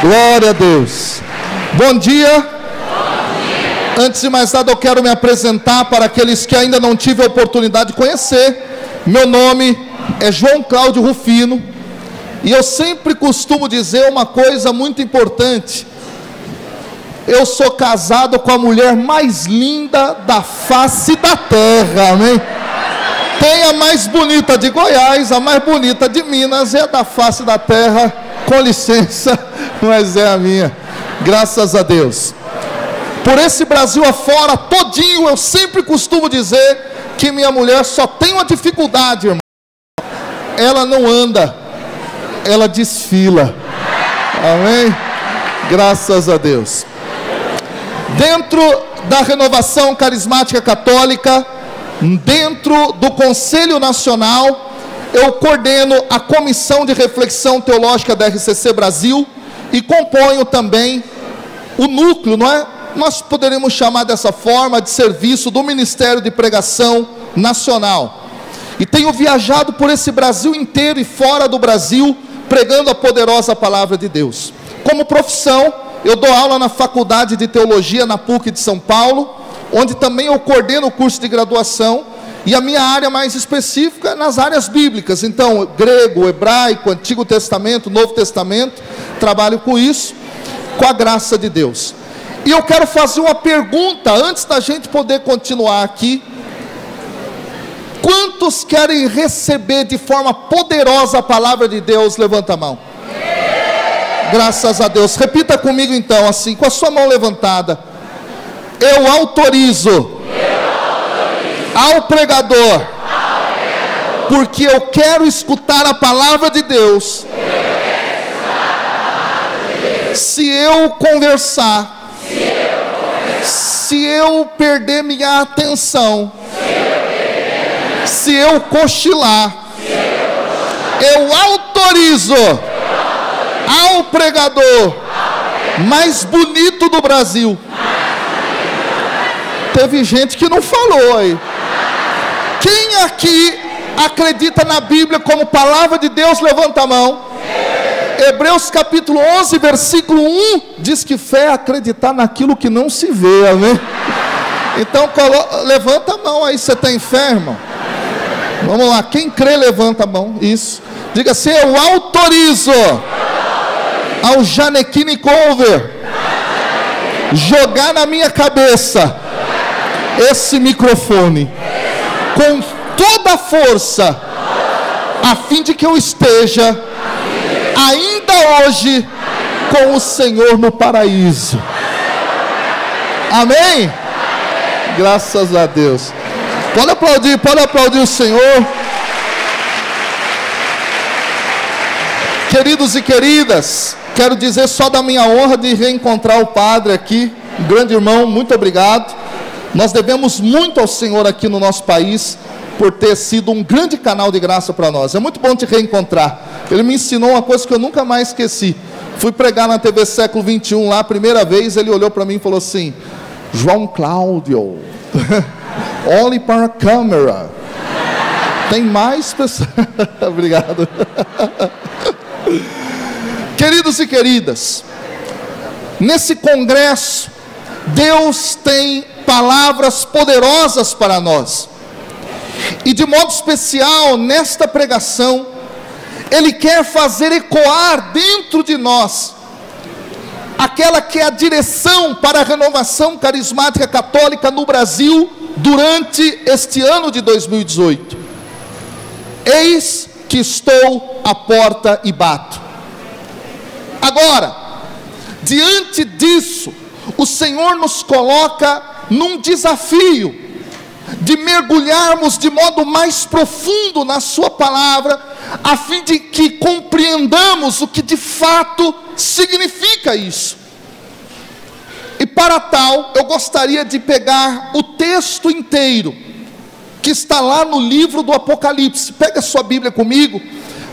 Glória a Deus. Bom dia. Antes de mais nada, eu quero me apresentar para aqueles que ainda não tive a oportunidade de conhecer. Meu nome é João Cláudio Rufino. E eu sempre costumo dizer uma coisa muito importante. Eu sou casado com a mulher mais linda da face da terra, amém? Tem a mais bonita de Goiás, a mais bonita de Minas, é da face da terra, com licença, mas é a minha, graças a Deus. Por esse Brasil afora, todinho, eu sempre costumo dizer que minha mulher só tem uma dificuldade, irmão. Ela não anda, ela desfila, amém? Graças a Deus. Dentro da Renovação Carismática Católica, dentro do Conselho Nacional, eu coordeno a Comissão de Reflexão Teológica da RCC Brasil e componho também o núcleo, não é? Nós poderíamos chamar dessa forma, de serviço do Ministério de Pregação Nacional. E tenho viajado por esse Brasil inteiro e fora do Brasil, pregando a poderosa palavra de Deus. Como profissão, eu dou aula na Faculdade de Teologia, na PUC de São Paulo, onde também eu coordeno o curso de graduação, e a minha área mais específica é nas áreas bíblicas. Então, grego, hebraico, Antigo Testamento, Novo Testamento, trabalho com isso, com a graça de Deus. E eu quero fazer uma pergunta, antes da gente poder continuar aqui. Quantos querem receber de forma poderosa a palavra de Deus? Levanta a mão. Graças a Deus. Repita comigo então, assim, com a sua mão levantada. Eu autorizo ao pregador, porque eu quero escutar a palavra de Deus. Se eu conversar, se eu perder minha atenção, se eu cochilar, eu autorizo ao pregador mais bonito do Brasil. Teve gente que não falou aí. Quem aqui acredita na Bíblia como palavra de Deus? Levanta a mão. Hebreus capítulo 11, versículo 1 diz que fé é acreditar naquilo que não se vê, amém? Então levanta a mão aí, você tem fé, irmão? Vamos lá, quem crê levanta a mão, isso. Diga assim: eu autorizo ao Janequine Cover jogar na minha cabeça esse microfone com toda a força, a fim de que eu esteja ainda hoje com o Senhor no paraíso. Amém? Graças a Deus. Pode aplaudir o Senhor. Queridos e queridas, quero dizer só da minha honra de reencontrar o padre aqui, um grande irmão, muito obrigado. Nós devemos muito ao Senhor aqui no nosso país, por ter sido um grande canal de graça para nós. É muito bom te reencontrar. Ele me ensinou uma coisa que eu nunca mais esqueci. Fui pregar na TV Século 21 lá, a primeira vez, ele olhou para mim e falou assim: João Cláudio, olhe para a câmera, tem mais pessoas. Obrigado. Queridos e queridas, nesse congresso, Deus tem palavras poderosas para nós. E de modo especial, nesta pregação, Ele quer fazer ecoar dentro de nós aquela que é a direção para a renovação carismática católica no Brasil durante este ano de 2018. Eis que estou à porta e bato. Agora, diante disso, o Senhor nos coloca num desafio de mergulharmos de modo mais profundo na sua palavra, a fim de que compreendamos o que de fato significa isso. E para tal, eu gostaria de pegar o texto inteiro, que está lá no livro do Apocalipse. Pega a sua Bíblia comigo,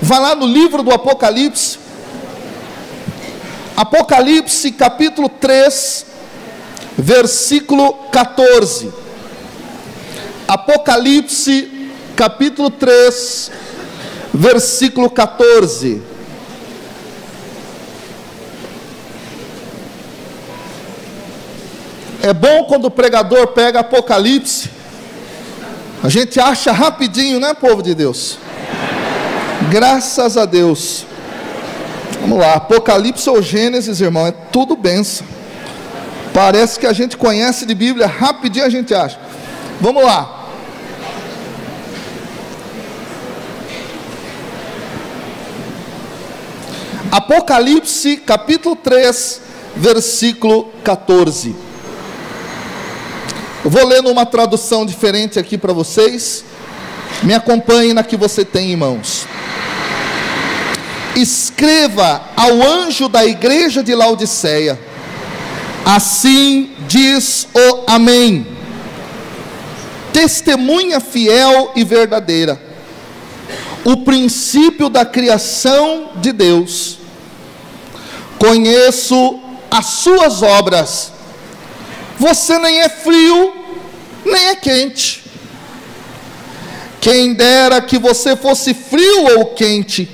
vai lá no livro do Apocalipse, Apocalipse capítulo 3, versículo 14. Apocalipse capítulo 3, versículo 14. É bom quando o pregador pega Apocalipse, a gente acha rapidinho, né, povo de Deus? Graças a Deus. Vamos lá, Apocalipse ou Gênesis, irmão, é tudo bênção. Parece que a gente conhece de Bíblia, rapidinho a gente acha. Vamos lá. Apocalipse, capítulo 3, versículo 14. Eu vou ler numa tradução diferente aqui para vocês. Me acompanhem na que você tem em mãos. Escreva ao anjo da igreja de Laodiceia: assim diz o Amém, testemunha fiel e verdadeira, o princípio da criação de Deus. Conheço as suas obras, você nem é frio, nem é quente. Quem dera que você fosse frio ou quente,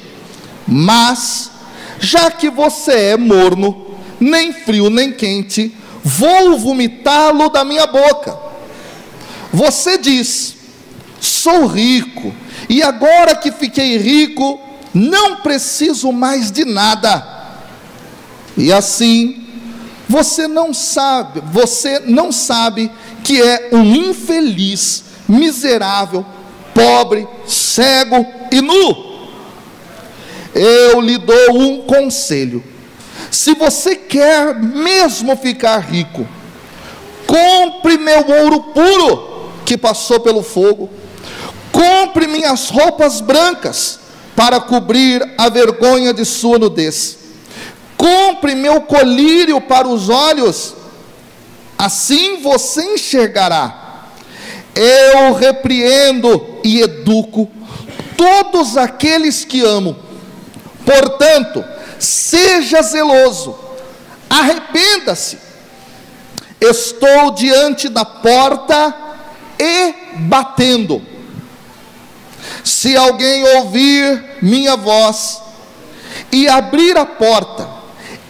mas, já que você é morno, nem frio nem quente, vou vomitá-lo da minha boca. Você diz: sou rico, e agora que fiquei rico, não preciso mais de nada. E assim, você não sabe que é um infeliz, miserável, pobre, cego e nu. Eu lhe dou um conselho: se você quer mesmo ficar rico, compre meu ouro puro que passou pelo fogo, compre minhas roupas brancas para cobrir a vergonha de sua nudez, compre meu colírio para os olhos, assim você enxergará. Eu repreendo e educo todos aqueles que amo. Portanto, seja zeloso, arrependa-se. Estou diante da porta e batendo. Se alguém ouvir minha voz e abrir a porta,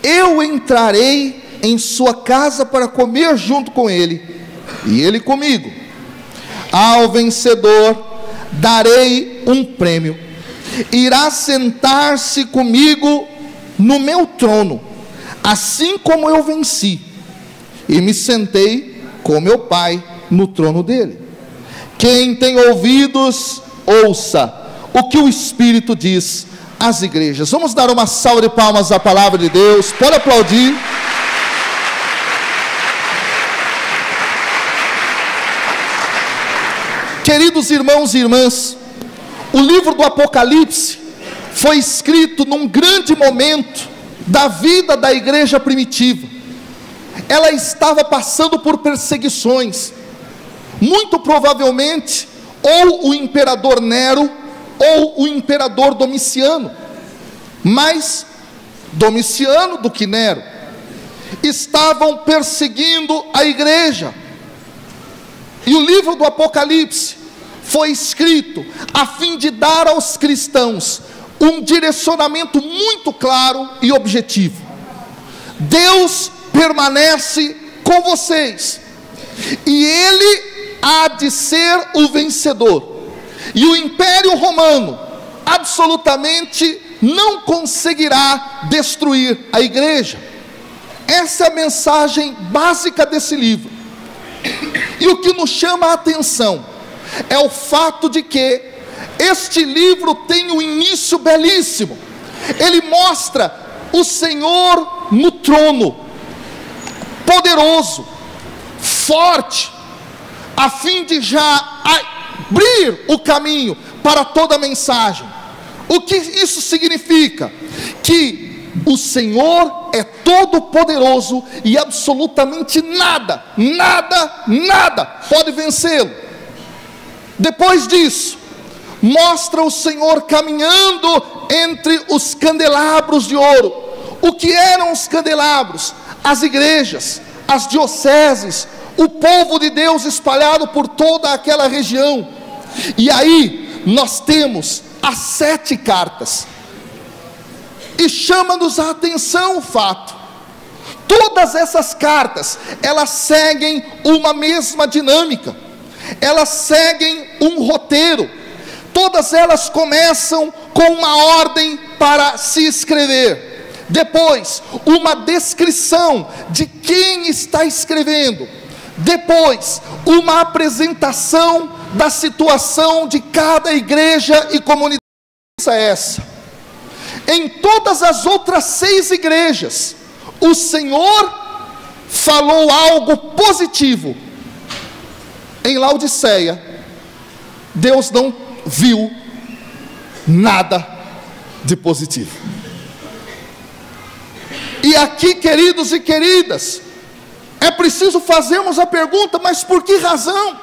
eu entrarei em sua casa para comer junto com ele, e ele comigo. Ao vencedor darei um prêmio. Irá sentar-se comigo no meu trono, assim como eu venci e me sentei com meu Pai no trono dele. Quem tem ouvidos, ouça o que o Espírito diz às igrejas. Vamos dar uma salva de palmas à palavra de Deus. Pode aplaudir. Queridos irmãos e irmãs, o livro do Apocalipse foi escrito num grande momento da vida da igreja primitiva. Ela estava passando por perseguições, muito provavelmente ou o imperador Nero ou o imperador Domiciano, mais Domiciano do que Nero, estavam perseguindo a igreja. E o livro do Apocalipse foi escrito a fim de dar aos cristãos um direcionamento muito claro e objetivo. Deus permanece com vocês, e Ele há de ser o vencedor, e o Império Romano absolutamente não conseguirá destruir a igreja. Essa é a mensagem básica desse livro. E o que nos chama a atenção é o fato de que este livro tem um início belíssimo. Ele mostra o Senhor no trono, poderoso, forte, a fim de já abrir o caminho para toda a mensagem. O que isso significa? Que o Senhor é todo poderoso e absolutamente nada pode vencê-lo. Depois disso, mostra o Senhor caminhando entre os candelabros de ouro. O que eram os candelabros? As igrejas, as dioceses, o povo de Deus espalhado por toda aquela região. E aí nós temos as 7 cartas. E chama-nos a atenção o fato: todas essas cartas, elas seguem uma mesma dinâmica, elas seguem um roteiro, todas elas começam com uma ordem para se escrever, depois uma descrição de quem está escrevendo, depois uma apresentação da situação de cada igreja e comunidade. Em todas as outras 6 igrejas, o Senhor falou algo positivo. Em Laodiceia, Deus não viu nada de positivo. E aqui, queridos e queridas, é preciso fazermos a pergunta: mas por que razão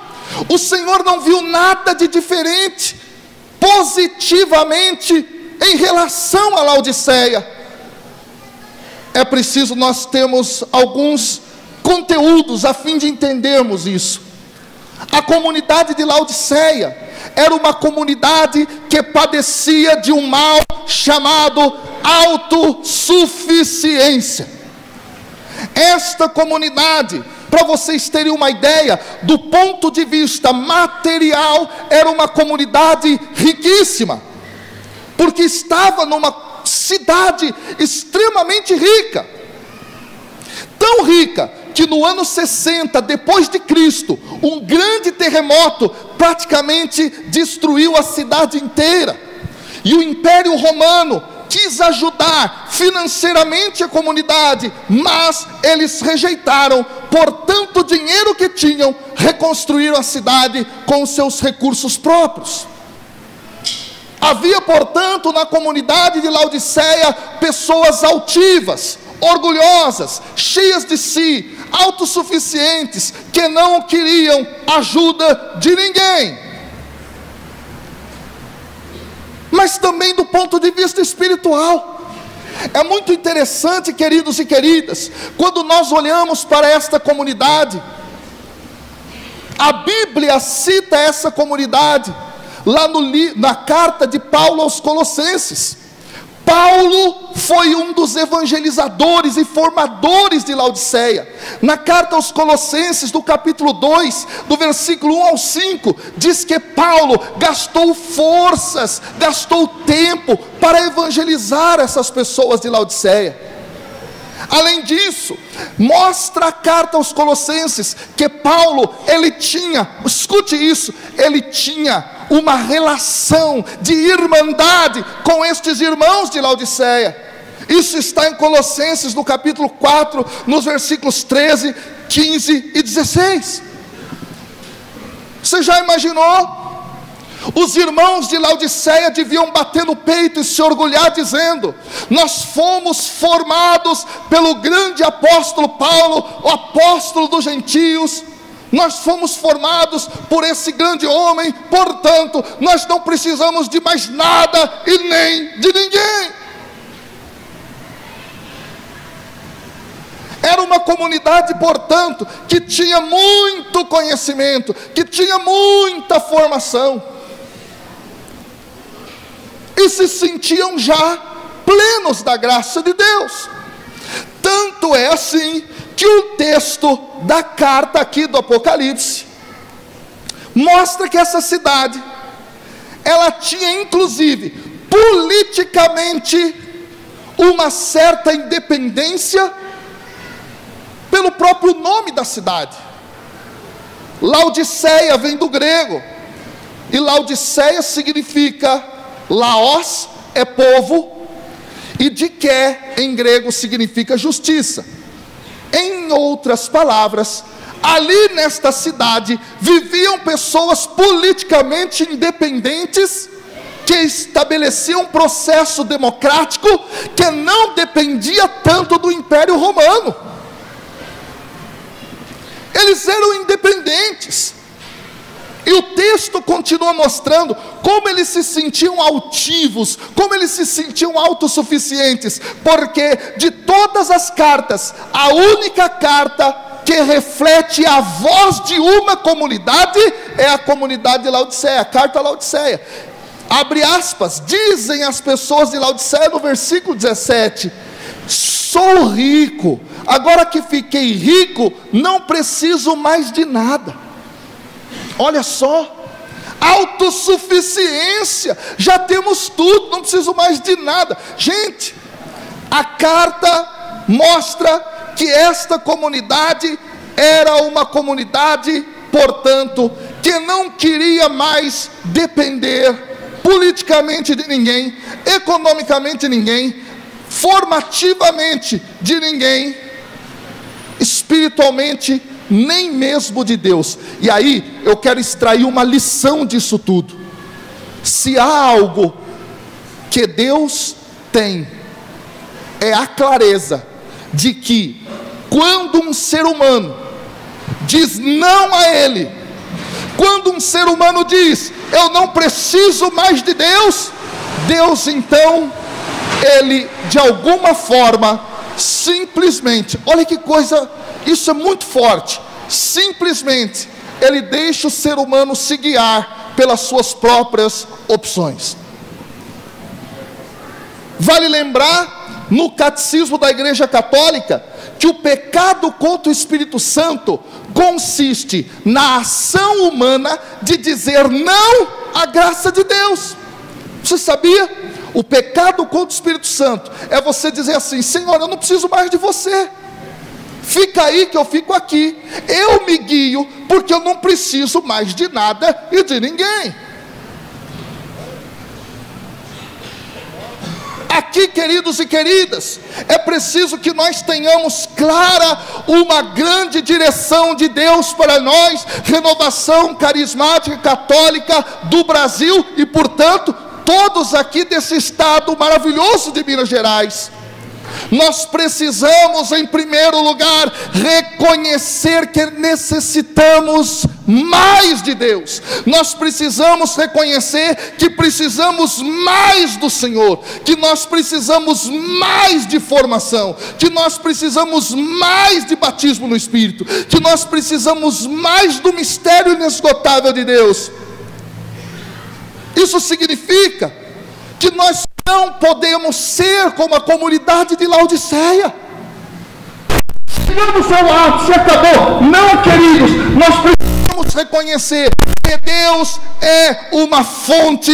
o Senhor não viu nada de diferente positivamente em relação a Laodiceia? É preciso nós termos alguns conteúdos a fim de entendermos isso. A comunidade de Laodiceia era uma comunidade que padecia de um mal chamado autossuficiência. Esta comunidade, para vocês terem uma ideia, do ponto de vista material, era uma comunidade riquíssima, porque estava numa cidade extremamente rica, tão rica que no ano 60 depois de Cristo, um grande terremoto praticamente destruiu a cidade inteira, e o Império Romano quis ajudar financeiramente a comunidade, mas eles rejeitaram. Por tanto dinheiro que tinham, reconstruíram a cidade com os seus recursos próprios. Havia, portanto, na comunidade de Laodiceia pessoas altivas, orgulhosas, cheias de si, autossuficientes, que não queriam ajuda de ninguém. Mas também do ponto de vista espiritual, é muito interessante, queridos e queridas, quando nós olhamos para esta comunidade, a Bíblia cita essa comunidade, lá na carta de Paulo aos Colossenses. Paulo foi um dos evangelizadores e formadores de Laodiceia. Na carta aos Colossenses, do capítulo 2, do versículo 1 ao 5, diz que Paulo gastou forças, gastou tempo para evangelizar essas pessoas de Laodiceia. Além disso, mostra a carta aos Colossenses que Paulo, ele tinha, escute isso, ele tinha uma relação de irmandade com estes irmãos de Laodiceia. Isso está em Colossenses, no capítulo 4, nos versículos 13, 15 e 16. Você já imaginou? Os irmãos de Laodiceia deviam bater no peito e se orgulhar, dizendo: nós fomos formados pelo grande apóstolo Paulo, o apóstolo dos gentios. Nós fomos formados por esse grande homem, portanto, nós não precisamos de mais nada e nem de ninguém. Era uma comunidade, portanto, que tinha muito conhecimento, que tinha muita formação, e se sentiam já plenos da graça de Deus. Tanto é assim que o texto da carta aqui do Apocalipse mostra que essa cidade, ela tinha inclusive politicamente uma certa independência pelo próprio nome da cidade. Laodiceia vem do grego, e Laodiceia significa, Laos é povo, e Diké em grego significa justiça. Em outras palavras, ali nesta cidade viviam pessoas politicamente independentes, que estabeleciam um processo democrático que não dependia tanto do Império Romano. Eles eram independentes. E o texto continua mostrando como eles se sentiam altivos, como eles se sentiam autossuficientes, porque de todas as cartas, a única carta que reflete a voz de uma comunidade é a comunidade de Laodiceia, a carta a Laodiceia. Abre aspas, dizem as pessoas de Laodiceia no versículo 17: sou rico, agora que fiquei rico, não preciso mais de nada. Olha só, autossuficiência, já temos tudo, não preciso mais de nada. Gente, a carta mostra que esta comunidade era uma comunidade, portanto, que não queria mais depender politicamente de ninguém, economicamente de ninguém, formativamente de ninguém, espiritualmente nem mesmo de Deus. E aí eu quero extrair uma lição disso tudo. Se há algo que Deus tem, é a clareza de que quando um ser humano diz não a Ele, quando um ser humano diz eu não preciso mais de Deus, Deus então, Ele de alguma forma, simplesmente, olha que coisa, isso é muito forte, simplesmente Ele deixa o ser humano se guiar pelas suas próprias opções. Vale lembrar, no catecismo da Igreja Católica, que o pecado contra o Espírito Santo consiste na ação humana de dizer não à graça de Deus. Você sabia? O pecado contra o Espírito Santo é você dizer assim: Senhor, eu não preciso mais de você, fica aí que eu fico aqui, eu me guio, porque eu não preciso mais de nada e de ninguém. Aqui, queridos e queridas, é preciso que nós tenhamos clara uma grande direção de Deus para nós, Renovação Carismática Católica do Brasil e, portanto, todos aqui desse estado maravilhoso de Minas Gerais. Nós precisamos, em primeiro lugar, reconhecer que necessitamos mais de Deus. Nós precisamos reconhecer que precisamos mais do Senhor, que nós precisamos mais de formação, que nós precisamos mais de batismo no Espírito, que nós precisamos mais do mistério inesgotável de Deus. Isso significa que nós não podemos ser como a comunidade de Laodiceia. Chegamos ao ápice, acabou. Não, queridos, nós precisamos reconhecer que Deus é uma fonte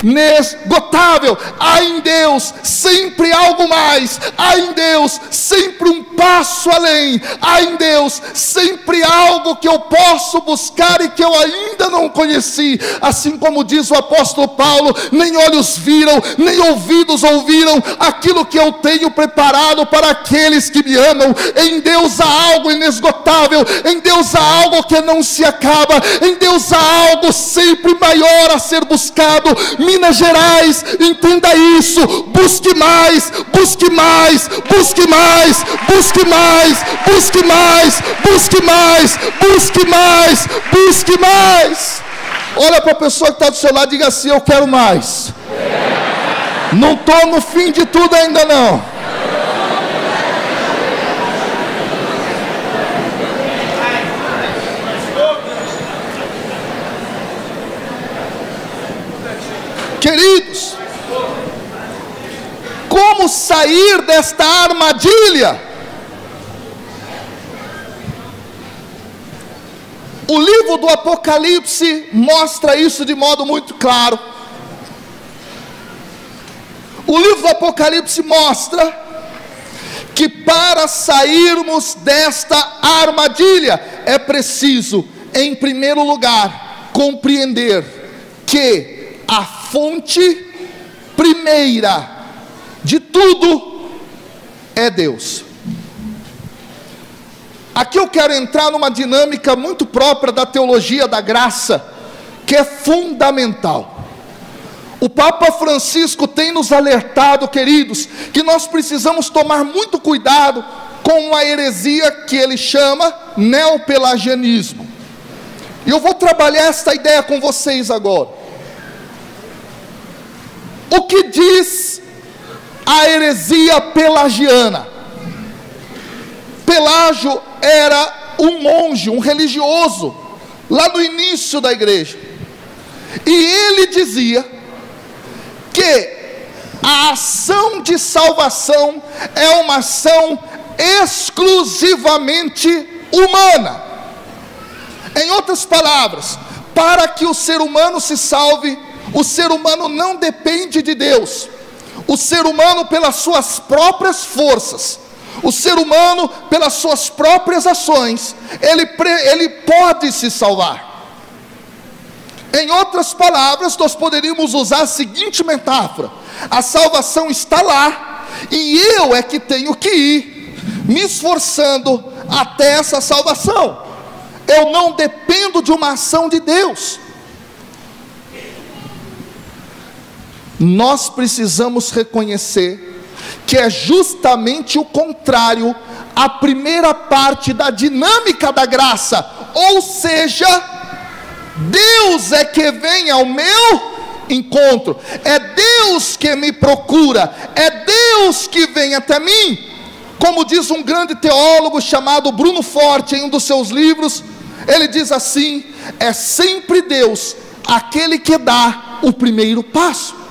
inesgotável. Há em Deus sempre algo mais, há em Deus sempre um passo além, há em Deus sempre algo que eu posso buscar e que eu ainda não conheci. Assim como diz o apóstolo Paulo: nem olhos viram, nem ouvidos ouviram aquilo que eu tenho preparado para aqueles que me amam. Em Deus há algo inesgotável, em Deus há algo que não se acaba, em Deus há algo sempre maior a ser buscado. Minas Gerais, entenda isso, busque mais, busque mais, busque mais, busque mais, busque mais, busque mais, busque mais, busque mais. Olha para a pessoa que está do seu lado e diga assim: eu quero mais. Não estou no fim de tudo ainda não. Queridos, como sair desta armadilha? O livro do Apocalipse mostra isso de modo muito claro. O livro do Apocalipse mostra que para sairmos desta armadilha é preciso, em primeiro lugar, compreender que a fonte primeira de tudo é Deus. Aqui eu quero entrar numa dinâmica muito própria da teologia da graça, que é fundamental. O Papa Francisco tem nos alertado, queridos, que nós precisamos tomar muito cuidado com uma heresia que ele chama neopelagianismo. E eu vou trabalhar esta ideia com vocês agora. O que diz a heresia pelagiana? Pelágio era um monge, um religioso, lá no início da igreja. E ele dizia que A ação de salvação é uma ação exclusivamente humana. Em outras palavras, para que o ser humano se salve, o ser humano não depende de Deus. O ser humano, pelas suas próprias forças, o ser humano, pelas suas próprias ações, ele pode se salvar. Em outras palavras, nós poderíamos usar a seguinte metáfora: a salvação está lá, e eu é que tenho que ir, me esforçando até essa salvação. Eu não dependo de uma ação de Deus. Nós precisamos reconhecer que é justamente o contrário à primeira parte da dinâmica da graça, ou seja, Deus é que vem ao meu encontro, é Deus que me procura, é Deus que vem até mim. Como diz um grande teólogo chamado Bruno Forte em um dos seus livros, ele diz assim: é sempre Deus aquele que dá o primeiro passo.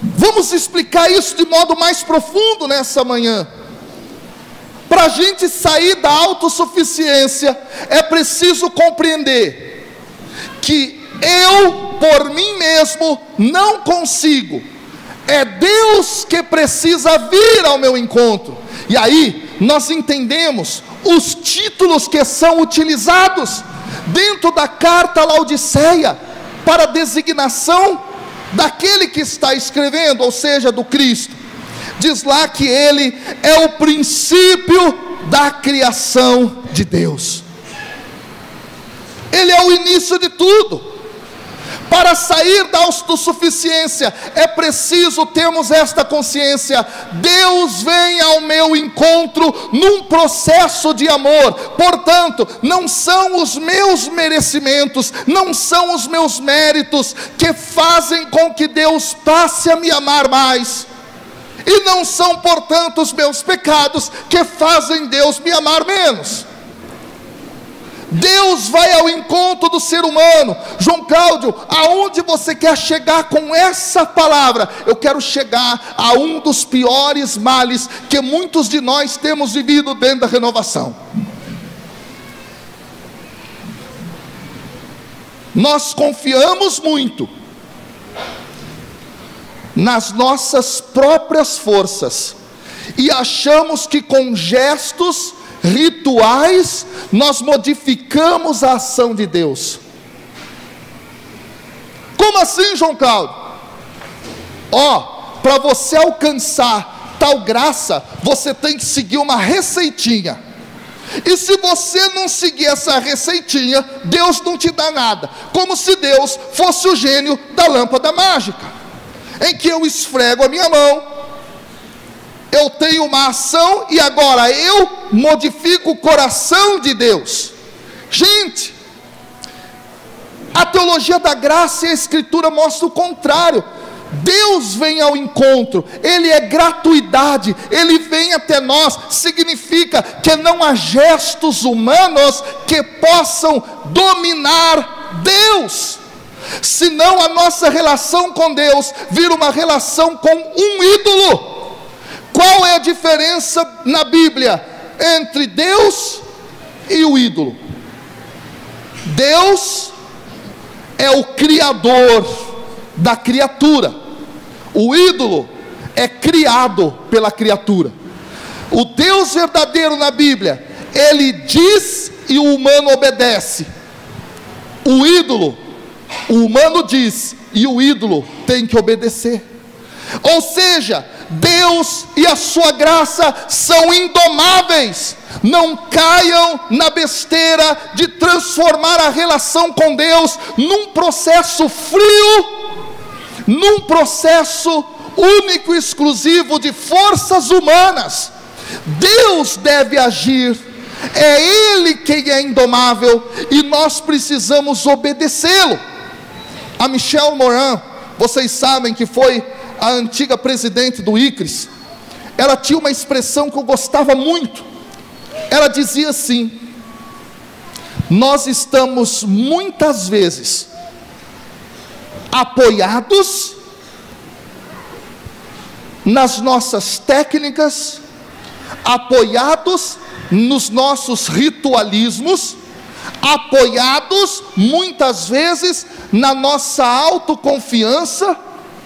Vamos explicar isso de modo mais profundo nessa manhã. Para a gente sair da autossuficiência, é preciso compreender que eu, por mim mesmo, não consigo. É Deus que precisa vir ao meu encontro. E aí, nós entendemos os títulos que são utilizados dentro da carta a Laodiceia, para designação daquele que está escrevendo, ou seja, do Cristo. Diz lá que ele é o princípio da criação de Deus. Ele é o início de tudo. Para sair da autossuficiência, é preciso termos esta consciência: Deus vem ao meu encontro num processo de amor. Portanto, não são os meus merecimentos, não são os meus méritos que fazem com que Deus passe a me amar mais, e não são, portanto, os meus pecados que fazem Deus me amar menos. Deus vai ao encontro do ser humano. João Cláudio, aonde você quer chegar com essa palavra? Eu quero chegar a um dos piores males que muitos de nós temos vivido dentro da renovação. Nós confiamos muito nas nossas próprias forças e achamos que com gestos rituais nós modificamos a ação de Deus. Como assim, João Cláudio? Para você alcançar tal graça, você tem que seguir uma receitinha. E se você não seguir essa receitinha, Deus não te dá nada. Como se Deus fosse o gênio da lâmpada mágica, em que eu esfrego a minha mão, eu tenho uma ação e agora eu modifico o coração de Deus. Gente, a teologia da graça e a escritura mostram o contrário. Deus vem ao encontro, Ele é gratuidade, Ele vem até nós. Significa que não há gestos humanos que possam dominar Deus, senão a nossa relação com Deus vira uma relação com um ídolo. Qual é a diferença na Bíblia entre Deus e o ídolo? Deus é o criador da criatura. O ídolo é criado pela criatura. O Deus verdadeiro na Bíblia, Ele diz e o humano obedece. O ídolo, o humano diz e o ídolo tem que obedecer. Ou seja, Deus e a sua graça são indomáveis. Não caiam na besteira de transformar a relação com Deus num processo frio, num processo único e exclusivo de forças humanas. Deus deve agir, é Ele quem é indomável e nós precisamos obedecê-lo. A Michelle Moran, vocês sabem que foi a antiga presidente do ICRIS, ela tinha uma expressão que eu gostava muito. Ela dizia assim: nós estamos muitas vezes apoiados nas nossas técnicas, apoiados nos nossos ritualismos, apoiados muitas vezes na nossa autoconfiança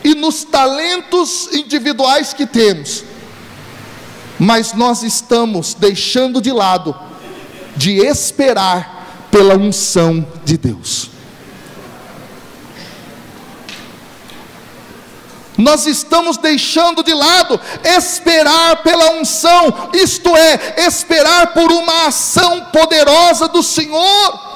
e nos talentos individuais que temos, mas nós estamos deixando de lado de esperar pela unção de Deus. Nós estamos deixando de lado esperar pela unção, isto é, esperar por uma ação poderosa do Senhor.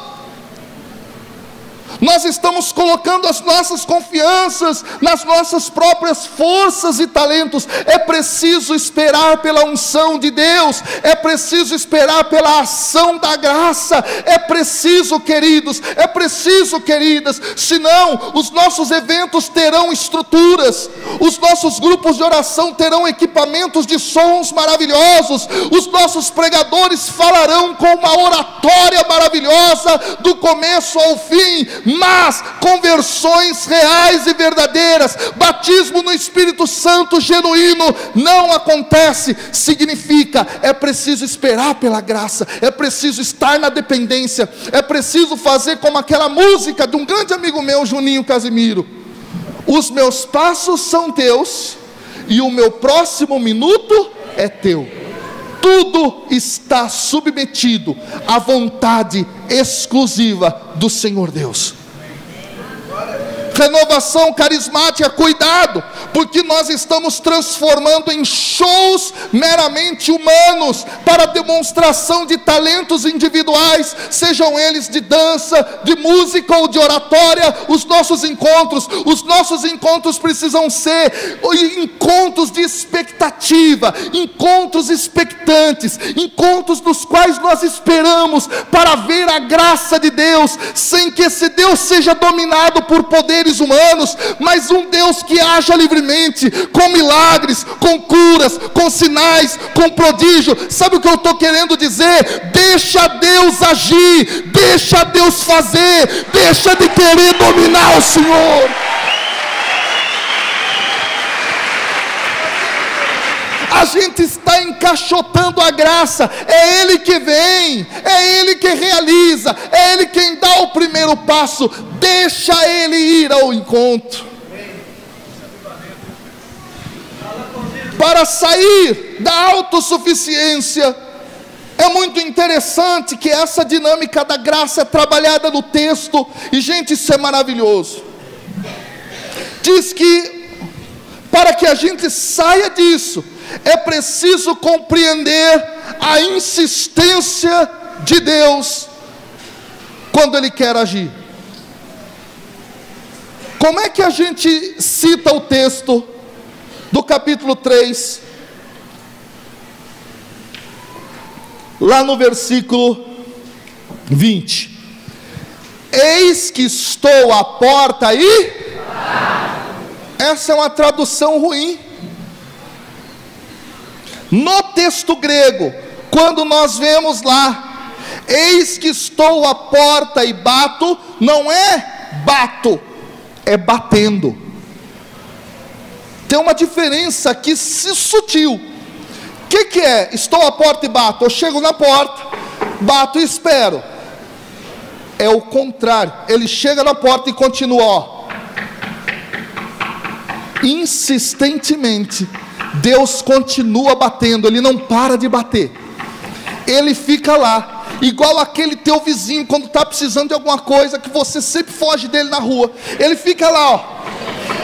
Nós estamos colocando as nossas confianças nas nossas próprias forças e talentos. É preciso esperar pela unção de Deus, é preciso esperar pela ação da graça, é preciso, queridos, é preciso, queridas, senão os nossos eventos terão estruturas, os nossos grupos de oração terão equipamentos de sons maravilhosos, os nossos pregadores falarão com uma oratória maravilhosa do começo ao fim, mas conversões reais e verdadeiras, batismo no Espírito Santo genuíno não acontece. Significa, é preciso esperar pela graça, é preciso estar na dependência, é preciso fazer como aquela música de um grande amigo meu, Juninho Casimiro: os meus passos são teus e o meu próximo minuto é teu. Tudo está submetido à vontade exclusiva do Senhor Deus. Renovação carismática, cuidado, porque nós estamos transformando em shows meramente humanos, para demonstração de talentos individuais, sejam eles de dança, de música ou de oratória. Os nossos encontros precisam ser encontros de expectativa, encontros expectantes, encontros dos quais nós esperamos para ver a graça de Deus, sem que esse Deus seja dominado por poderes humanos, mas um Deus que haja livremente, com milagres, com curas, com sinais, com prodígio. Sabe o que eu estou querendo dizer? Deixa Deus agir, deixa Deus fazer, deixa de querer dominar o Senhor. A gente está encaixotando a graça, é Ele que vem, é Ele que realiza, é Ele quem dá o primeiro passo. Deixa Ele ir ao encontro. Para sair da autossuficiência, é muito interessante que essa dinâmica da graça é trabalhada no texto, e gente, isso é maravilhoso. Diz que para que a gente saia disso, é preciso compreender a insistência de Deus quando Ele quer agir. Como é que a gente cita o texto do capítulo 3, lá no versículo 20? Eis que estou à porta e... Essa é uma tradução ruim. No texto grego, quando nós vemos lá, eis que estou à porta e bato, não é bato, é batendo. Tem uma diferença aqui sutil. O que é? Estou à porta e bato. Eu chego na porta, bato e espero. É o contrário. Ele chega na porta e continua, ó. Insistentemente, Deus continua batendo. Ele não para de bater. Ele fica lá, igual aquele teu vizinho quando está precisando de alguma coisa, que você sempre foge dele na rua. Ele fica lá, ó.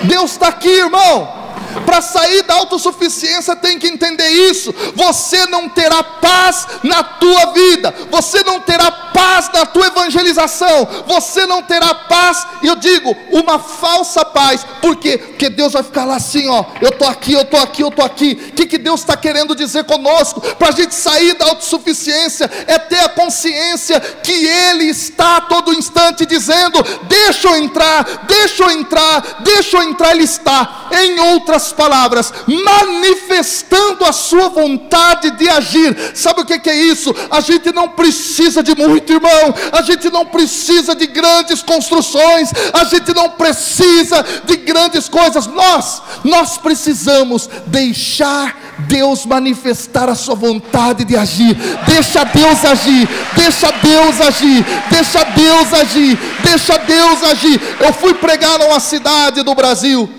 Deus está aqui, irmão. Para sair da autossuficiência tem que entender isso. Você não terá paz na tua vida, você não terá paz na tua evangelização, você não terá paz, e eu digo, uma falsa paz. Por quê? Porque Deus vai ficar lá assim, ó, eu estou aqui, eu estou aqui, eu estou aqui. O que Deus está querendo dizer conosco? Para a gente sair da autossuficiência, é ter a consciência que Ele está a todo instante dizendo, deixa eu entrar, deixa eu entrar, deixa eu entrar. Ele está. Em outras outras palavras, manifestando a sua vontade de agir. Sabe o que é isso? A gente não precisa de muito, irmão. A gente não precisa de grandes construções. A gente não precisa de grandes coisas. Nós precisamos deixar Deus manifestar a sua vontade de agir. Deixa Deus agir, deixa Deus agir, deixa Deus agir, deixa Deus agir. Eu fui pregar numa cidade do Brasil,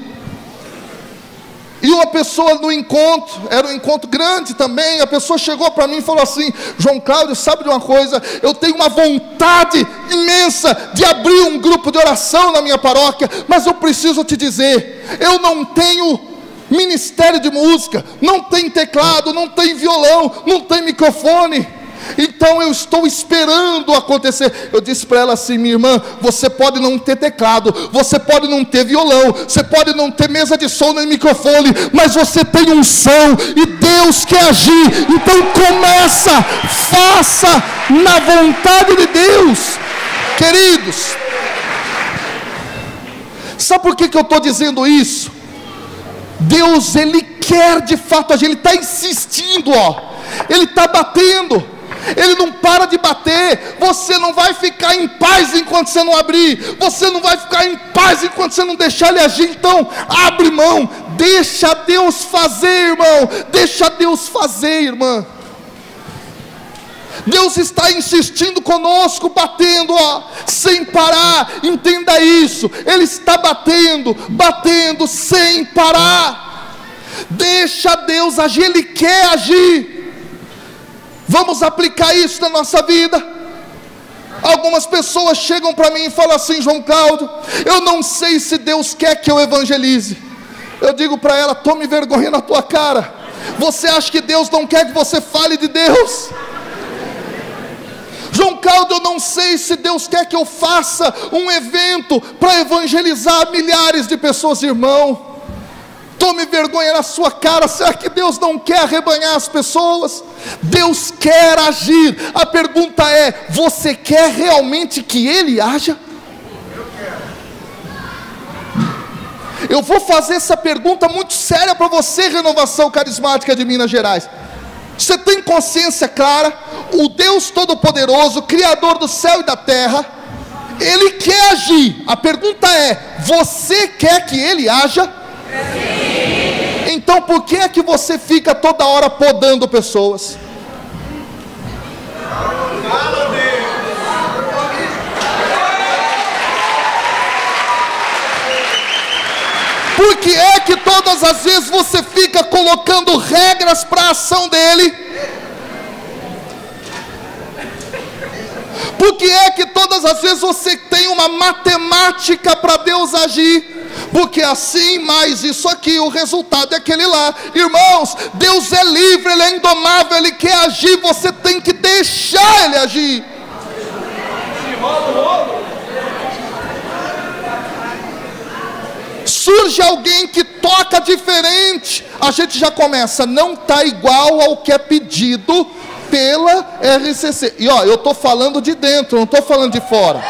e uma pessoa no encontro, era um encontro grande também, a pessoa chegou para mim e falou assim: João Cláudio, sabe de uma coisa? Eu tenho uma vontade imensa de abrir um grupo de oração na minha paróquia, mas eu preciso te dizer, eu não tenho ministério de música, não tem teclado, não tem violão, não tem microfone, então eu estou esperando acontecer. Eu disse para ela assim: minha irmã, você pode não ter teclado, você pode não ter violão, você pode não ter mesa de som nem microfone, mas você tem unção e Deus quer agir. Então começa, faça na vontade de Deus. Queridos, sabe por que eu estou dizendo isso? Deus, Ele quer de fato agir. Ele está insistindo, Ele está batendo, Ele não para de bater. Você não vai ficar em paz enquanto você não abrir, você não vai ficar em paz enquanto você não deixar Ele agir. Então abre mão, deixa Deus fazer, irmão, deixa Deus fazer, irmã. Deus está insistindo conosco, batendo, sem parar. Entenda isso, Ele está batendo sem parar. Deixa Deus agir, Ele quer agir. Vamos aplicar isso na nossa vida. Algumas pessoas chegam para mim e falam assim: João Cláudio, eu não sei se Deus quer que eu evangelize. Eu digo para ela: tome vergonha na tua cara. Você acha que Deus não quer que você fale de Deus? João Cláudio, eu não sei se Deus quer que eu faça um evento para evangelizar milhares de pessoas. Irmão, tome vergonha na sua cara. Será que Deus não quer arrebanhar as pessoas? Deus quer agir. A pergunta é: você quer realmente que Ele haja? Eu vou fazer essa pergunta muito séria para você, Renovação Carismática de Minas Gerais. Você tem consciência clara? O Deus Todo-Poderoso, Criador do céu e da terra, Ele quer agir. A pergunta é: você quer que Ele haja? Sim. Então por que é que você fica toda hora podando pessoas? Por que é que todas as vezes você fica colocando regras para a ação dele? Por que é que todas as vezes você tem uma matemática para Deus agir? Porque assim, mais isso aqui, o resultado é aquele lá. Irmãos, Deus é livre, Ele é indomável, Ele quer agir, você tem que deixar Ele agir. Surge alguém que toca diferente, a gente já começa: não está igual ao que é pedido pela RCC. E eu estou falando de dentro, não estou falando de fora.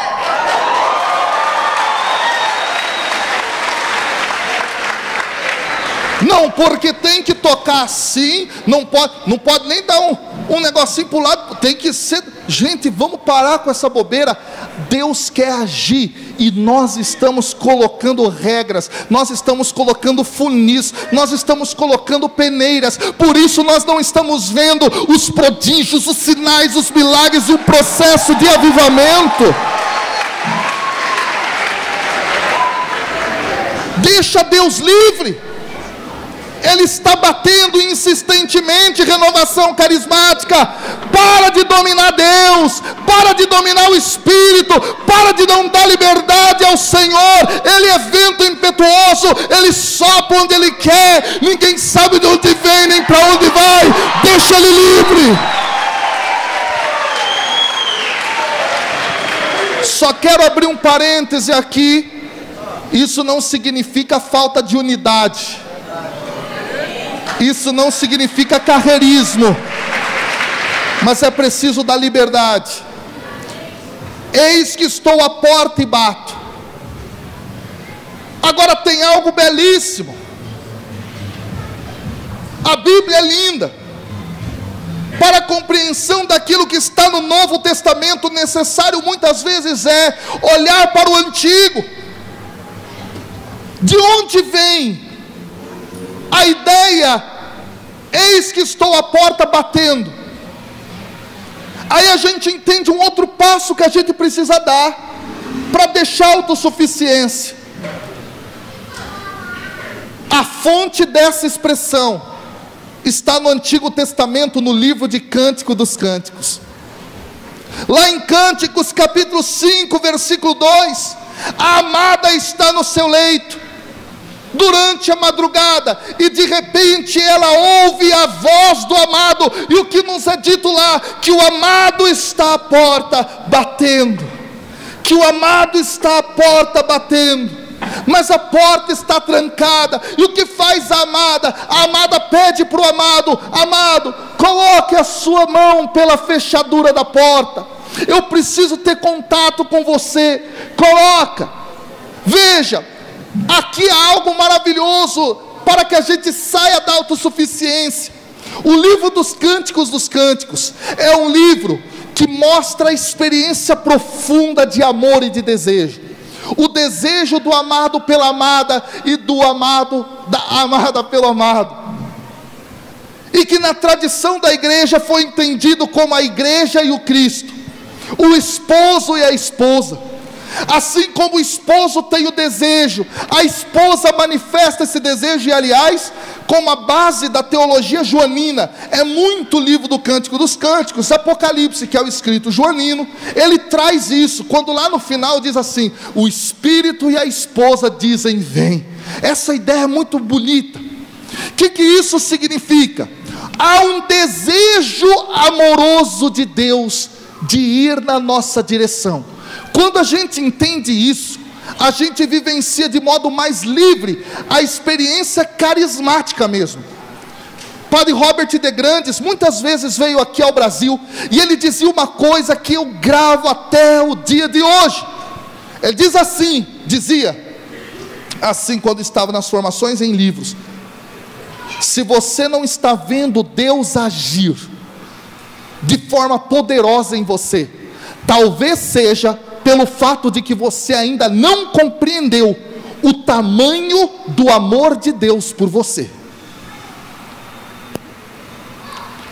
Não, porque tem que tocar assim, não pode nem dar um negocinho para o lado, tem que ser. Gente, vamos parar com essa bobeira. Deus quer agir e nós estamos colocando regras, nós estamos colocando funis, nós estamos colocando peneiras. Por isso nós não estamos vendo os prodígios, os sinais, os milagres e o processo de avivamento. Deixa Deus livre. Ele está batendo insistentemente. Renovação Carismática, para de dominar Deus, para de dominar o Espírito, para de não dar liberdade ao Senhor. Ele é vento impetuoso, Ele sopra onde Ele quer, ninguém sabe de onde vem nem para onde vai. Deixa Ele livre. Só quero abrir um parêntese aqui. Isso não significa falta de unidade, isso não significa carreirismo, mas é preciso da liberdade. Eis que estou à porta e bato. Agora tem algo belíssimo. A Bíblia é linda. Para a compreensão daquilo que está no Novo Testamento, necessário muitas vezes é olhar para o Antigo. De onde vem a ideia, eis que estou à porta batendo? Aí a gente entende um outro passo que a gente precisa dar para deixar a autossuficiência. A fonte dessa expressão está no Antigo Testamento, no livro de Cântico dos Cânticos. Lá em Cânticos capítulo 5, versículo 2, a amada está no seu leito durante a madrugada, e de repente ela ouve a voz do amado, e o que nos é dito lá? Que o amado está à porta batendo, que o amado está à porta batendo, mas a porta está trancada, e o que faz a amada? A amada pede para o amado: amado, coloque a sua mão pela fechadura da porta, eu preciso ter contato com você, coloca. Veja, aqui há algo maravilhoso para que a gente saia da autossuficiência. O livro dos Cânticos é um livro que mostra a experiência profunda de amor e de desejo. O desejo do amado pela amada e do amado, da amada pelo amado. E que na tradição da igreja foi entendido como a igreja e o Cristo, o esposo e a esposa. Assim como o esposo tem o desejo, a esposa manifesta esse desejo. E aliás, como a base da teologia joanina é muito o livro do Cântico dos Cânticos, Apocalipse, que é o escrito joanino, ele traz isso, quando lá no final diz assim: o Espírito e a esposa dizem vem. Essa ideia é muito bonita. O que isso significa? Há um desejo amoroso de Deus de ir na nossa direção. Quando a gente entende isso, a gente vivencia de modo mais livre a experiência carismática mesmo. Padre Robert de Grandes muitas vezes veio aqui ao Brasil, e ele dizia uma coisa que eu gravo até o dia de hoje. Ele dizia assim quando estava nas formações em livros: se você não está vendo Deus agir de forma poderosa em você, talvez seja pelo fato de que você ainda não compreendeu o tamanho do amor de Deus por você.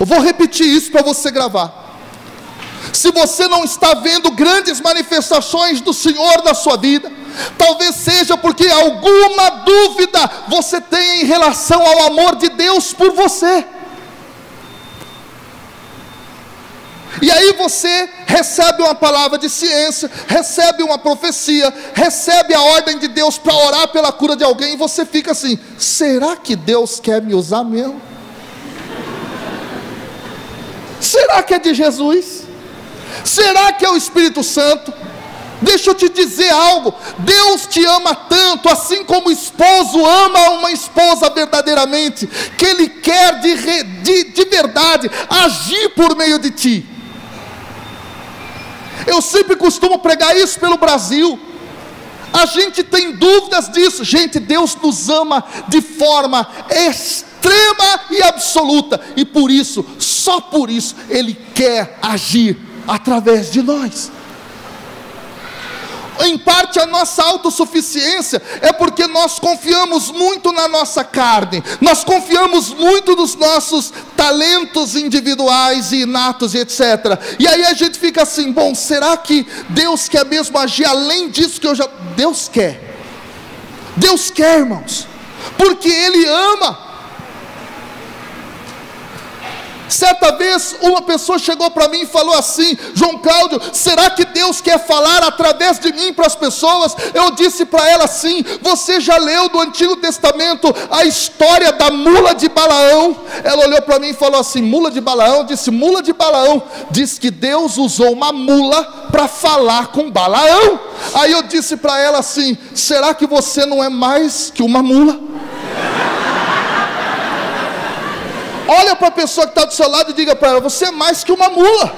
Eu vou repetir isso para você gravar. Se você não está vendo grandes manifestações do Senhor na sua vida, talvez seja porque alguma dúvida você tem em relação ao amor de Deus por você. E aí você recebe uma palavra de ciência, recebe uma profecia, recebe a ordem de Deus para orar pela cura de alguém, e você fica assim: será que Deus quer me usar mesmo? Será que é de Jesus? Será que é o Espírito Santo? Deixa eu te dizer algo: Deus te ama tanto, assim como o esposo ama uma esposa verdadeiramente, que Ele quer de verdade agir por meio de ti. Eu sempre costumo pregar isso pelo Brasil. A gente tem dúvidas disso. Gente, Deus nos ama de forma extrema e absoluta, e por isso, só por isso, Ele quer agir através de nós. Em parte a nossa autossuficiência é porque nós confiamos muito na nossa carne, nós confiamos muito nos nossos talentos individuais e inatos e etc. E aí a gente fica assim: bom, será que Deus quer mesmo agir além disso que eu já... Deus quer, irmãos, porque Ele ama. Certa vez uma pessoa chegou para mim e falou assim: João Cláudio, será que Deus quer falar através de mim para as pessoas? Eu disse para ela assim: você já leu do Antigo Testamento a história da mula de Balaão? Ela olhou para mim e falou assim: mula de Balaão? Eu disse: mula de Balaão. Diz que Deus usou uma mula para falar com Balaão. Aí eu disse para ela assim: será que você não é mais que uma mula? Olha para a pessoa que está do seu lado e diga para ela: você é mais que uma mula.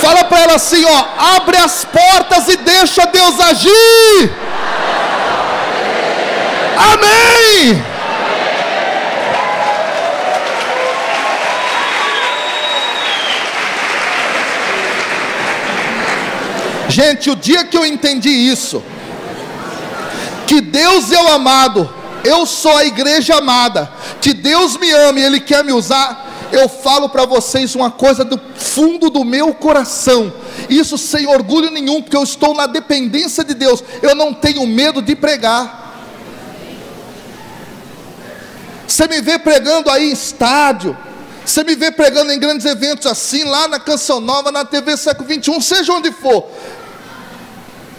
Fala para assim, ó, abre as portas e deixa Deus agir. Amém. Gente, o dia que eu entendi isso, que Deus é o amado, eu sou a igreja amada, que Deus me ama e Ele quer me usar, eu falo para vocês uma coisa do fundo do meu coração, isso sem orgulho nenhum, porque eu estou na dependência de Deus, eu não tenho medo de pregar. Você me vê pregando aí em estádio, você me vê pregando em grandes eventos assim, lá na Canção Nova, na TV Século 21, seja onde for.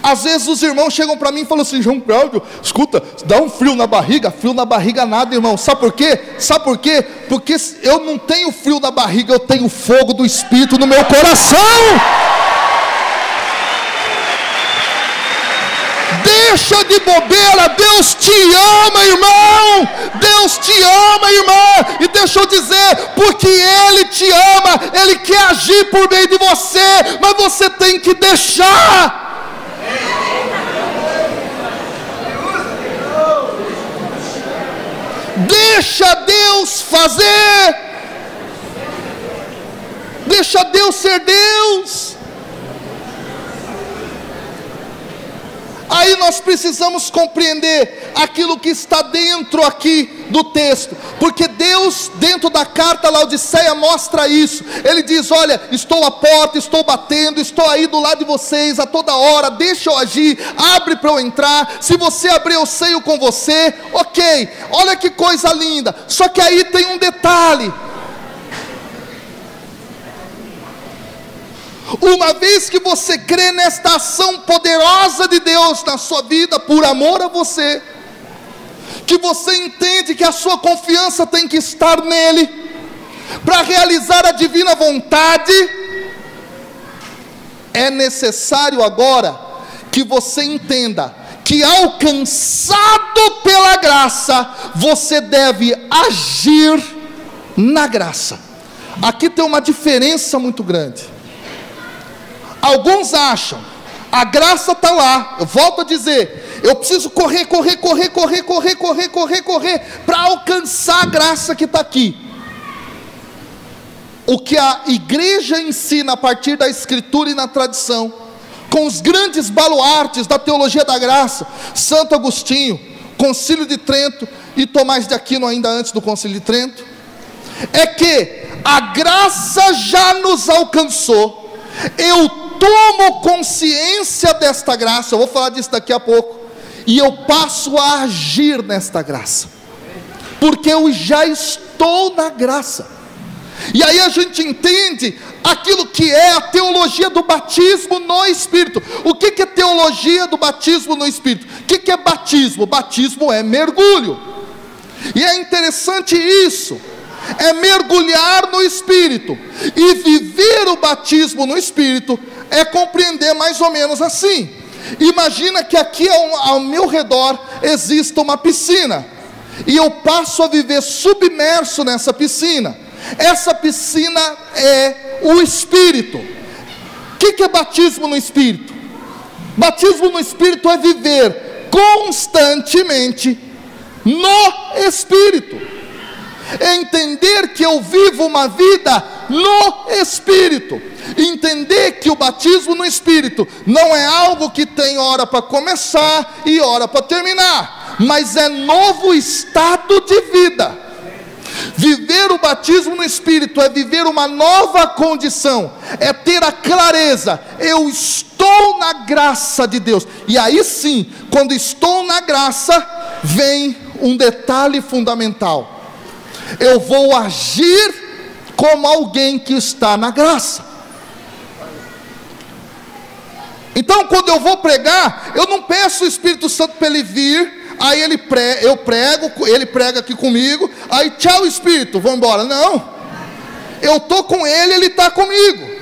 Às vezes os irmãos chegam para mim e falam assim: João Cláudio, escuta, dá um frio na barriga nada, irmão. Sabe por quê? Sabe por quê? Porque eu não tenho frio na barriga, eu tenho fogo do Espírito no meu coração. Deixa de bobeira, Deus te ama, irmão. Deus te ama, irmã. E deixa eu dizer, porque Ele te ama, Ele quer agir por meio de você, mas você tem que deixar. Deixa Deus fazer. Deixa Deus ser Deus. Aí nós precisamos compreender aquilo que está dentro aqui do texto, porque Deus dentro da carta a Laodiceia mostra isso. Ele diz: olha, estou à porta, estou batendo, estou aí do lado de vocês a toda hora, deixa eu agir, abre para eu entrar, se você abrir eu ceio com você, ok, olha que coisa linda. Só que aí tem um detalhe: uma vez que você crê nesta ação poderosa de Deus na sua vida, por amor a você, que você entende que a sua confiança tem que estar nele, para realizar a divina vontade, é necessário agora que você entenda que, alcançado pela graça, você deve agir na graça. Aqui tem uma diferença muito grande. Alguns acham, a graça está lá, eu volto a dizer, eu preciso correr, para alcançar a graça que está aqui. O que a igreja ensina a partir da escritura e na tradição, com os grandes baluartes da teologia da graça, Santo Agostinho, Concílio de Trento e Tomás de Aquino ainda antes do Concílio de Trento, é que a graça já nos alcançou, eu tomo consciência desta graça, eu vou falar disso daqui a pouco, e eu passo a agir nesta graça, porque eu já estou na graça. E aí a gente entende aquilo que é a teologia do batismo no Espírito. O que é teologia do batismo no Espírito? O que é batismo? Batismo é mergulho, e é interessante isso, é mergulhar no Espírito. E viver o batismo no Espírito é compreender mais ou menos assim. Imagina que aqui ao meu redor exista uma piscina, e eu passo a viver submerso nessa piscina. Essa piscina é o Espírito. O que é batismo no Espírito? Batismo no Espírito é viver constantemente no Espírito, é entender que eu vivo uma vida no Espírito, entender que o batismo no Espírito não é algo que tem hora para começar e hora para terminar, mas é novo estado de vida. Viver o batismo no Espírito é viver uma nova condição, é ter a clareza, eu estou na graça de Deus. E aí sim, quando estou na graça, vem um detalhe fundamental: eu vou agir como alguém que está na graça. Então quando eu vou pregar, eu não peço o Espírito Santo para ele vir, aí eu prego, ele prega aqui comigo, aí tchau Espírito, vou embora. Não, eu estou com ele, ele está comigo.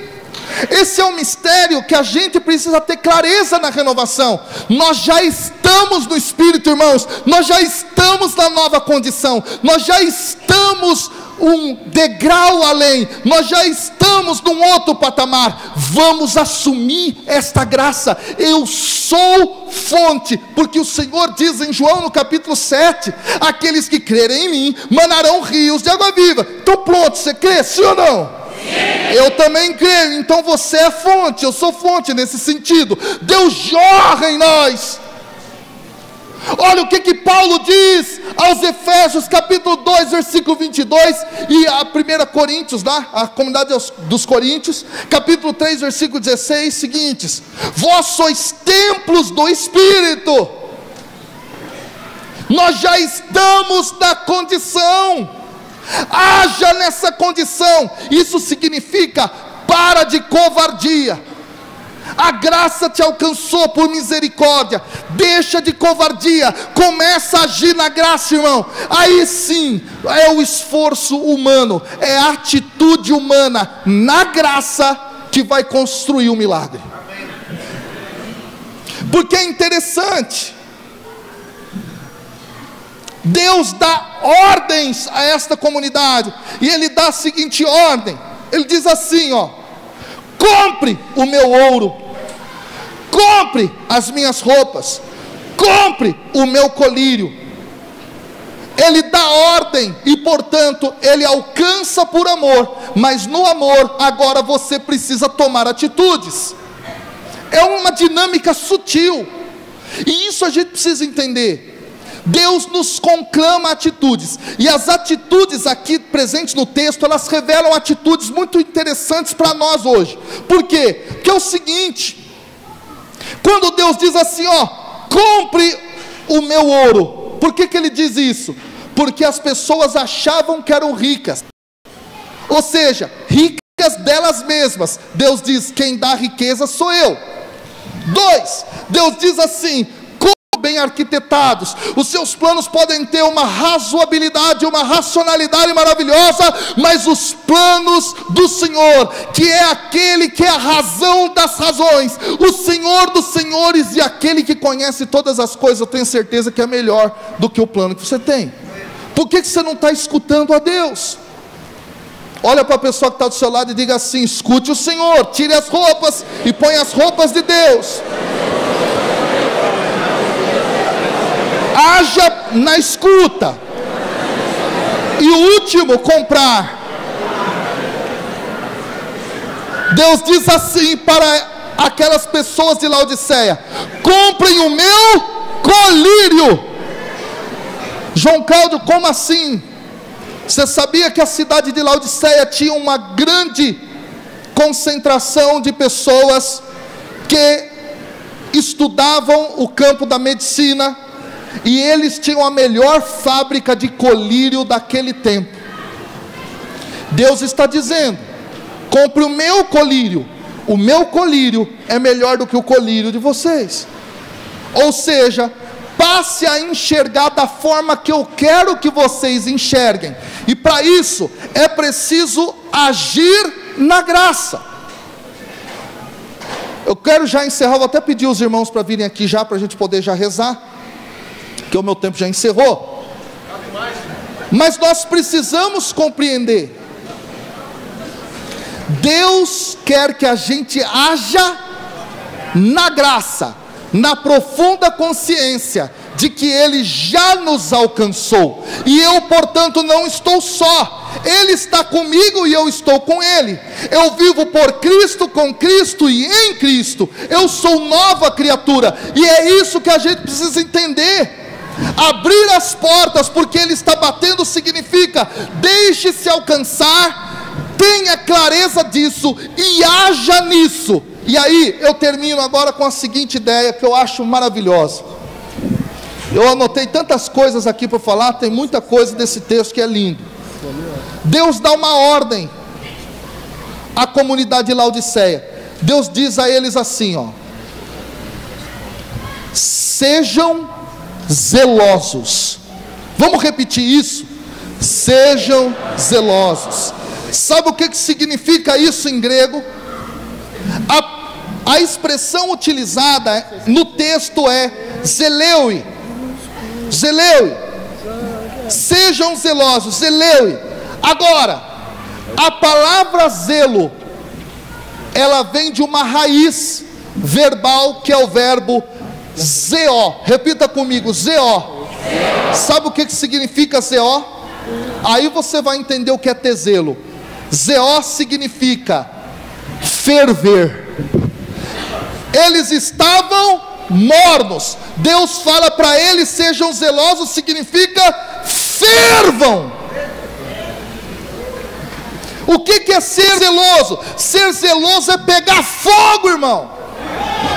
Esse é um mistério que a gente precisa ter clareza na renovação. Nós já estamos no Espírito, irmãos, nós já estamos na nova condição, nós já estamos um degrau além, nós já estamos num outro patamar. Vamos assumir esta graça. Eu sou fonte, porque o Senhor diz em João no capítulo 7, aqueles que crerem em mim, manarão rios de água viva. Então pronto, você crê, sim ou não? Sim. Eu também creio, então você é fonte, eu sou fonte nesse sentido. Deus jorra em nós. Olha o que Paulo diz aos Efésios capítulo 2, versículo 22, e a 1 Coríntios, a comunidade dos Coríntios, capítulo 3, versículo 16, seguintes: vós sois templos do Espírito. Nós já estamos na condição, haja nessa condição. Isso significa: para de covardia. A graça te alcançou por misericórdia. Deixa de covardia, começa a agir na graça, irmão. Aí sim, é o esforço humano, é a atitude humana na graça que vai construir o milagre. Porque é interessante, Deus dá ordens a esta comunidade, e Ele dá a seguinte ordem. Ele diz assim, compre o meu ouro, compre as minhas roupas, compre o meu colírio. Ele dá ordem e, portanto, Ele alcança por amor. Mas no amor, agora você precisa tomar atitudes. É uma dinâmica sutil, e isso a gente precisa entender. Deus nos conclama atitudes, e as atitudes aqui presentes no texto, elas revelam atitudes muito interessantes para nós hoje. Por quê? Porque é o seguinte: quando Deus diz assim, compre o meu ouro, por que Ele diz isso? Porque as pessoas achavam que eram ricas, ou seja, ricas delas mesmas. Deus diz: quem dá riqueza sou eu. 2, Deus diz assim: bem arquitetados, os seus planos podem ter uma razoabilidade, uma racionalidade maravilhosa, mas os planos do Senhor, que é aquele que é a razão das razões, o Senhor dos senhores e aquele que conhece todas as coisas, eu tenho certeza que é melhor do que o plano que você tem. Por que você não está escutando a Deus? Olha para a pessoa que está do seu lado e diga assim: escute o Senhor, tire as roupas e põe as roupas de Deus. Haja na escuta. E o último, comprar. Deus diz assim para aquelas pessoas de Laodiceia: comprem o meu colírio. João Cláudio, como assim? Você sabia que a cidade de Laodiceia tinha uma grande concentração de pessoas que estudavam o campo da medicina, e eles tinham a melhor fábrica de colírio daquele tempo? Deus está dizendo: compre o meu colírio. O meu colírio é melhor do que o colírio de vocês. Ou seja, passe a enxergar da forma que eu quero que vocês enxerguem. E para isso é preciso agir na graça. Eu quero já encerrar, vou até pedir os irmãos para virem aqui já, para a gente poder já rezar, que o meu tempo já encerrou. Mas nós precisamos compreender: Deus quer que a gente haja na graça, na profunda consciência de que Ele já nos alcançou, e eu, portanto, não estou só. Ele está comigo e eu estou com Ele. Eu vivo por Cristo, com Cristo e em Cristo. Eu sou nova criatura, e é isso que a gente precisa entender. Abrir as portas porque Ele está batendo significa: deixe-se alcançar, tenha clareza disso e haja nisso. E aí eu termino agora com a seguinte ideia que eu acho maravilhosa. Eu anotei tantas coisas aqui para falar, tem muita coisa desse texto que é lindo. Deus dá uma ordem à comunidade de Laodiceia. Deus diz a eles assim, sejam zelosos. Vamos repetir isso? Sejam zelosos. Sabe o que significa isso em grego? A expressão utilizada no texto é zeleu. Zeleu. Sejam zelosos. Zeleu. Agora, a palavra zelo, ela vem de uma raiz verbal que é o verbo zeó. Repita comigo, zeó. Sabe o que significa zeó? Aí você vai entender o que é ter zelo. Zeó significa ferver. Eles estavam mornos. Deus fala para eles: sejam zelosos, significa fervam. O que é ser zeloso? Ser zeloso é pegar fogo, irmão.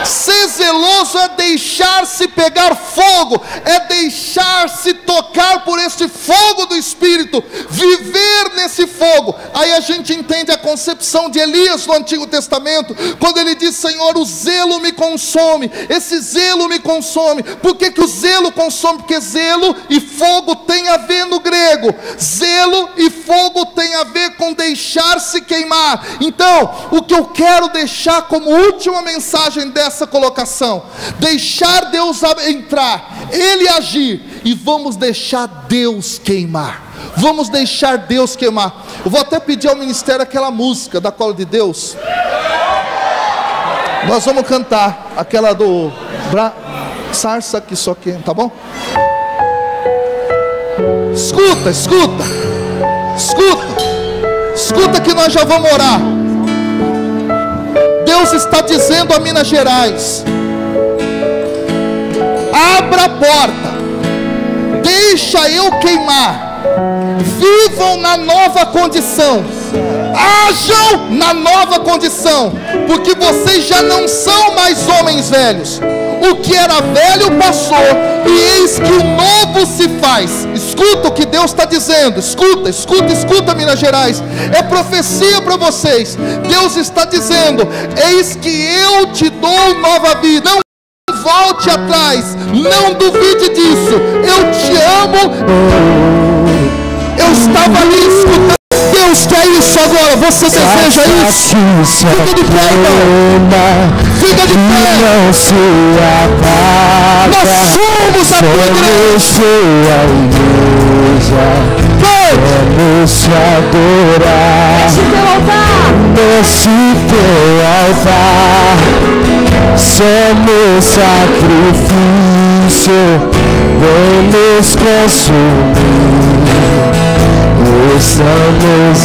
Ser zeloso é deixar-se pegar fogo, é deixar-se tocar por este fogo do Espírito, viver nesse fogo. Aí a gente entende a concepção de Elias no Antigo Testamento, quando ele diz: Senhor, o zelo me consome, esse zelo me consome. Por que o zelo consome? Porque zelo e fogo tem a ver no grego. Zelo e fogo tem a ver com deixar-se queimar. Então, o que eu quero deixar como última mensagem dessa colocação: deixar Deus entrar, Ele agir, e vamos deixar Deus queimar. Vamos deixar Deus queimar. Eu vou até pedir ao ministério aquela música da Cola de Deus. Nós vamos cantar aquela do Sarça que só queima, tá bom? Escuta, escuta, escuta, escuta que nós já vamos orar. Deus está dizendo a Minas Gerais: abra a porta, deixa eu queimar, vivam na nova condição, ajam na nova condição, porque vocês já não são mais homens velhos. O que era velho passou, e eis que o novo se faz. Escuta o que Deus está dizendo. Escuta, escuta, escuta, Minas Gerais. É profecia para vocês. Deus está dizendo: eis que eu te dou nova vida. Não volte atrás, não duvide disso. Eu te amo. Eu estava ali escutando. Deus quer isso agora. Você deseja isso? Fica de pé, irmão. Fica de pé. Não se apaga. Nós somos a tua igreja. Vamos te adorar nesse teu altar. Somos sacrifício, vamos consumir. Estamos